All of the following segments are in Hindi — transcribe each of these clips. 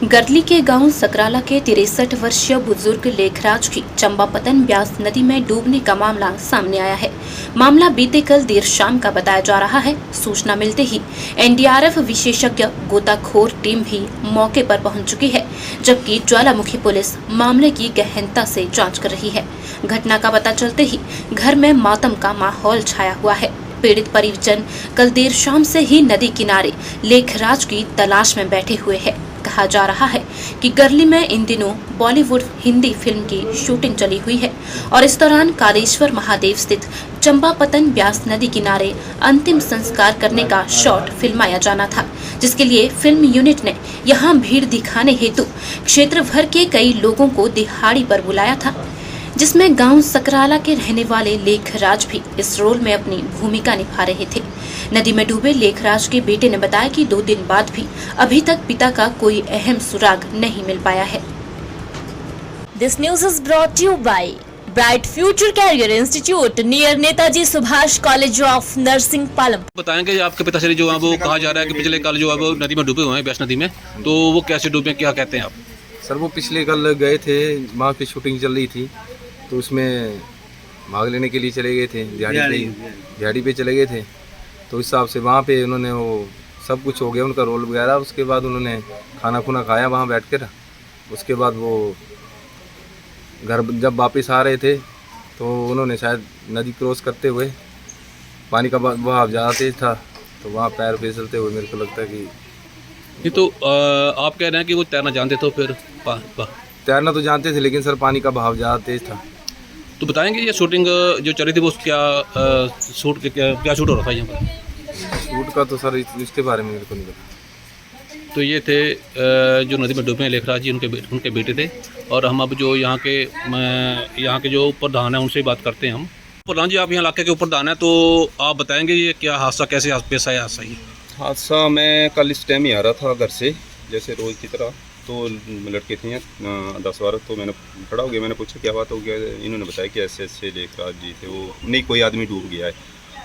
गरली के गांव सकराला के 63 वर्षीय बुजुर्ग लेखराज की चंपापतन ब्यास नदी में डूबने का मामला सामने आया है। मामला बीते कल देर शाम का बताया जा रहा है। सूचना मिलते ही एनडीआरएफ विशेषज्ञ गोताखोर टीम भी मौके पर पहुंच चुकी है, जबकि ज्वालामुखी पुलिस मामले की गहनता से जांच कर रही है। घटना का पता चलते ही घर में मातम का माहौल छाया हुआ है। पीड़ित परिजन कल देर शाम से ही नदी किनारे लेखराज की तलाश में बैठे हुए हैं। कहा जा रहा है कि गरली में इन दिनों बॉलीवुड हिंदी फिल्म की शूटिंग चली हुई है और इस दौरान कालेश्वर महादेव स्थित चंपापतन ब्यास नदी किनारे अंतिम संस्कार करने का शॉट फिल्माया जाना था, जिसके लिए फिल्म यूनिट ने यहां भीड़ दिखाने हेतु क्षेत्र भर के कई लोगों को दिहाड़ी पर बुलाया था, जिसमें गांव सकराला के रहने वाले लेखराज भी इस रोल में अपनी भूमिका निभा रहे थे। नदी में डूबे लेखराज के बेटे ने बताया कि 2 दिन बाद भी अभी तक पिता का कोई अहम सुराग नहीं मिल पाया है। This news is brought to you by Bright Future Career Institute near Netaji Subhash college of nursing Palam. बताएंगे आपके पिताश्री जो है वो कहा जा रहा है कि पिछले कल जो है वो नदी में डूबे हुए हैं, ब्यास नदी में, तो वो कैसे डूबे, क्या कहते हैं आप? सर वो पिछले कल गए थे, वहाँ की शूटिंग चल रही थी तो उसमें भाग लेने के लिए चले गए थे, दिहाड़ी पे चले गए थे। तो इस हिसाब से वहाँ पे उन्होंने वो सब कुछ हो गया उनका रोल वगैरह। उसके बाद उन्होंने खाना खुना खाया वहाँ बैठ कर। उसके बाद वो घर जब वापस आ रहे थे तो उन्होंने शायद नदी क्रॉस करते हुए, पानी का बहाव ज़्यादा तेज था तो वहाँ पैर फिसलते हुए मेरे को लगता है कि ये तो आप कह रहे हैं कि वो तैरना जानते तो फिर तैरना तो जानते थे लेकिन सर पानी का बहाव ज़्यादा तेज था। तो बताएंगे ये शूटिंग जो चली थी वो क्या क्या शूट हो रहा था यहाँ पर? शूट का तो सर इसके बारे में मेरे को नहीं पता। तो ये थे जो नदी में डूबे लेखराज जी, उनके बेटे थे। और हम अब जो यहाँ के जो प्रधान हैं उनसे बात करते हैं हम। प्रधान जी, आप यहाँ इलाके के ऊपर प्रधान हैं, तो आप बताएंगे ये क्या हादसा, कैसे पेश आया हादसा? ये हादसा, मैं कल इस टाइम ही आ रहा था घर से जैसे रोज़ की तरह, तो लड़के थे 10-12, तो मैंने खड़ा हो गया, मैंने पूछा क्या बात हो गया। इन्होंने बताया कि ऐसे ऐसे लेखराज जी थे, वो नहीं कोई आदमी डूब गया है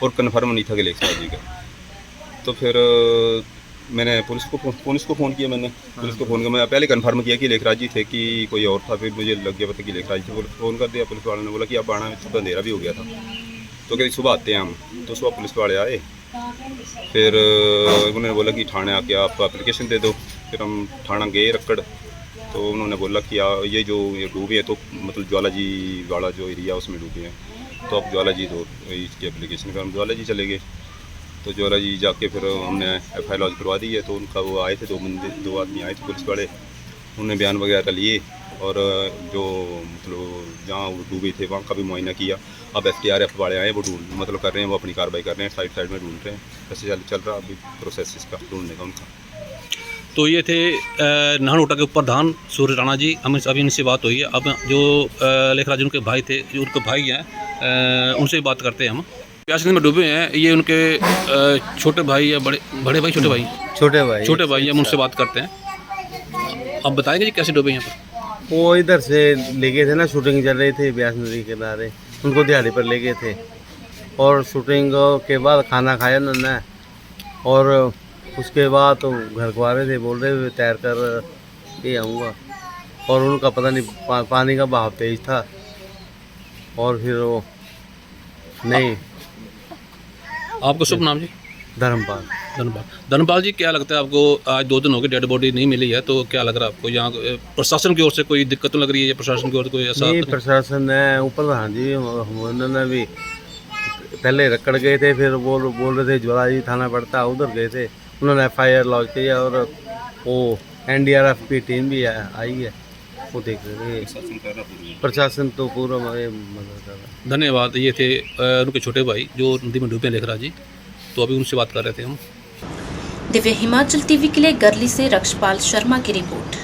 और कन्फर्म नहीं था कि लेखराज जी का। तो फिर मैंने पुलिस को फ़ोन किया, मैं पहले कन्फर्म किया कि लेखराज जी थे कि कोई और था। फिर मुझे लग गया पता कि लेखराज थे। फ़ोन कर दिया पुलिस वालों ने, बोला कि आप आना, सुबह अंधेरा भी हो गया था तो कहते सुबह आते हैं हम। तो सुबह पुलिस वाले आए, फिर उन्होंने बोला कि थाने आके आप एप्लीकेशन दे दो। फिर हम थाना गए रक्कड़, तो उन्होंने बोला कि ये डूबे हैं तो मतलब ज्वाला जी वाला जो एरिया उसमें डूबे हैं, तो आप ज्वाला जी दो इसकी एप्लीकेशन पर। हम ज्वाला जी चले गए, तो ज्वाला जी जाके फिर हमने FIR लॉन्च करवा दी है। तो उनका वो आए थे, 2 आदमी आए थे पुलिस वाले, उन्होंने बयान वगैरह लिए और जो मतलब जहाँ वो डूबे थे वहाँ का भी मुआयना किया। अब SDRF वाले आए, वो मतलब कर रहे हैं, वो अपनी कार्रवाई कर रहे हैं, साइड में ढूंढ रहे हैं। ऐसे चल रहा अभी प्रोसेस इसका ढूंढने का उनका। तो ये थे नाहनोटा के प्रधान सूर्य राणा जी। हमें अभी इनसे बात हुई है। अब जो लेखराज उनके भाई थे, जो उनके भाई हैं, उनसे बात करते हैं हम। ब्यास नदी में डूबे हैं, ये उनके छोटे भाई या बड़े भाई, छोटे भाई हम उनसे बात करते हैं। अब बताएंगे जी कैसे डूबे यहाँ पर? वो इधर से ले गए थे ना, शूटिंग चल रही थी ब्यास नदी के किनारे, उनको दिहाड़ी पर ले गए थे और शूटिंग के बाद खाना खाया उन्होंने और उसके बाद तो घर को आ रहे थे, बोल रहे थे तैर कर ये आऊँगा और उनका पता नहीं पानी का बहाव तेज था और फिर वो नहीं। आपका शुभ नाम जी? धर्मपाल जी, क्या लगता है आपको? आज 2 दिन हो गए डेड बॉडी नहीं मिली है, तो क्या लग रहा है आपको? यहाँ प्रशासन की ओर से कोई दिक्कत लग रही है? प्रशासन की ओर से कोई ऐसा नहीं, प्रशासन है ऊपर। हाँ जी, उन्होंने भी पहले रक्कड़ गए थे, फिर बोल रहे थे ज्वाला जी थाना पड़ता, उधर गए थे, उन्होंने FIR लॉन्च किया और वो NDRF की टीम भी आई है, वो देख रहे हैं। प्रशासन तो पूरा मदद कर रहा है। धन्यवाद। ये थे उनके छोटे भाई जो नदी में डूबे लेखराज जी, तो अभी उनसे बात कर रहे थे हम। दिव्य हिमाचल TV के लिए गरली से रक्षपाल शर्मा की रिपोर्ट।